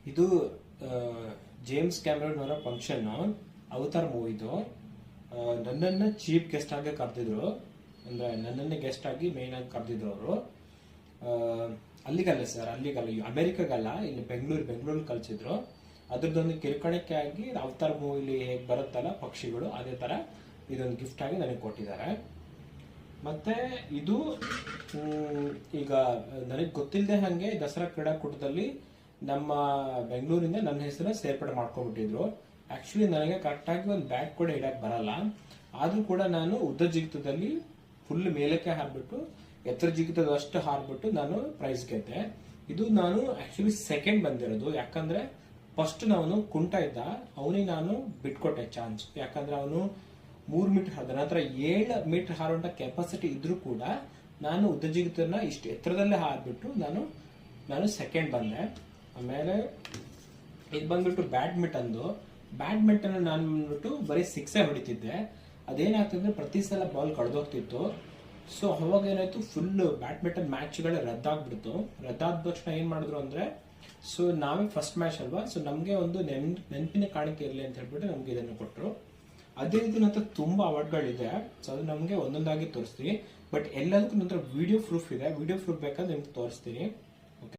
ಇದು James Cameron ಅವರ function avatar ಮೂವಿದು. ನನ್ನನ್ನು ಚೀಫ್ ಗೆಸ್ಟ್ ಆಗಿ ಕರೆದಿದ್ರು, ಅಂದ್ರೆ ನನ್ನನ್ನೇ ಗೆಸ್ಟ್ ಆಗಿ ಮೇನ್ ಆಗಿ ಕರೆದಿದ್ರು ಅವರು. ಅಲ್ಲಿಗಲ್ಲ ಸರ್, ಅಲ್ಲಿಗಲ್ಲ, ಅಮೆರಿಕಾಗಲ್ಲ, ಇಲ್ಲಿ ಬೆಂಗಳೂರಲ್ಲಿ ಕಳಿಸಿದ್ರು. ಅದ್ರದ್ದೊಂದು ಕಿರುಕಾಣಿಕೆ ಆಗಿ ಅವತಾರ್ ಮೂವಿಲಿ ಹೇಗೆ ಬರುತ್ತಲ್ಲ ಪಕ್ಷಿಗಳು, ಅದೇ ತರ ಇದೊಂದು ಗಿಫ್ಟ್ ಆಗಿ ನನಗೆ ಕೊಟ್ಟಿದ್ದಾರೆ. ಮತ್ತೆ ಇದು ಈಗ ನನಗೆ ಗೊತ್ತಿಲ್ಲದೆ ಹಾಗೆ ದಸರಾ ಕ್ರೀಡಾಕೂಟದಲ್ಲಿ ನಮ್ಮ ಬೆಂಗಳೂರಿಂದ ನನ್ನ ಹೆಸರನ್ನ ಸೇರ್ಪಡೆ ಮಾಡ್ಕೊಂಡ್ಬಿಟ್ಟಿದ್ರು. ಆಕ್ಚುಲಿ ನನಗೆ ಕರೆಕ್ಟಾಗಿ ಒಂದು ಬ್ಯಾಟ್ ಕೂಡ ಇಡಕ್ ಬರಲ್ಲ, ಆದ್ರೂ ಕೂಡ ನಾನು ಉದ್ದ ಜಿಗಿತದಲ್ಲಿ ಫುಲ್ ಮೇಲಕ್ಕೆ ಹಾರ್ಬಿಟ್ಟು ಎತ್ತರ ಜಿಗಿತದಷ್ಟು ಹಾರ್ಬಿಟ್ಟು ನಾನು ಪ್ರೈಸ್ ಗೆದ್ದೆ. ಇದು ನಾನು ಆಕ್ಚುಲಿ ಸೆಕೆಂಡ್ ಬಂದಿರೋದು, ಯಾಕಂದ್ರೆ ಫಸ್ಟ್ ಅವನು ಕುಂಟ ಇದ್ದ, ಅವನಿಗೆ ನಾನು ಬಿಟ್ಕೊಟ್ಟೆ ಚಾನ್ಸ್. ಯಾಕಂದ್ರೆ ಅವನು 3 ಮೀಟರ್ ನನ್ನ ಹತ್ರ 7 ಮೀಟರ್ ಹಾರುವಂತ ಕೆಪಾಸಿಟಿ ಇದ್ರೂ ಕೂಡ ನಾನು ಉದ್ದ ಜಿಗಿತನ ಇಷ್ಟು ಎತ್ತರದಲ್ಲೇ ಹಾರ್ಬಿಟ್ಟು ನಾನು ಸೆಕೆಂಡ್ ಬಂದೆ. ಆಮೇಲೆ ಇದು ಬಂದ್ಬಿಟ್ಟು ಬ್ಯಾಡ್ಮಿಂಟನ್ ನಾನು ಬಂದ್ಬಿಟ್ಟು ಬರೀ 6 ಹೊಡಿತಿದ್ದೆ. ಅದೇನಾಗ್ತದೆ, ಪ್ರತಿ ಸಲ ಬಾಲ್ ಕಳೆದೋಗ್ತಿತ್ತು. ಸೊ ಅವಾಗ ಏನಾಯ್ತು, ಫುಲ್ ಬ್ಯಾಡ್ಮಿಂಟನ್ ಮ್ಯಾಚ್ಗಳೇ ರದ್ದಾಗ್ಬಿಡ್ತು. ರದ್ದಾದ ತಕ್ಷಣ ಏನ್ ಮಾಡಿದ್ರು ಅಂದ್ರೆ, ಸೊ ನಾವೇ ಫಸ್ಟ್ ಮ್ಯಾಚ್ ಅಲ್ವಾ, ಸೊ ನಮ್ಗೆ ಒಂದು ನೆನಪಿನ ಕಾಣಿಕೆ ಇರಲಿ ಅಂತ ಹೇಳ್ಬಿಟ್ಟು ನಮ್ಗೆ ಇದನ್ನು ಕೊಟ್ಟರು. ಅದೇ ರೀತಿ ನಂತರ ತುಂಬಾ ಅವಾರ್ಡ್ಗಳಿದೆ, ಸೊ ಅದು ನಮ್ಗೆ ಒಂದೊಂದಾಗಿ ತೋರಿಸ್ತೀನಿ. ಬಟ್ ಎಲ್ಲದಕ್ಕೂ ನಂತರ ವಿಡಿಯೋ ಪ್ರೂಫ್ ಇದೆ, ವಿಡಿಯೋ ಪ್ರೂಫ್ ಬೇಕಾದ್ರೆ ನಿಮ್ಗೆ ತೋರಿಸ್ತೀನಿ.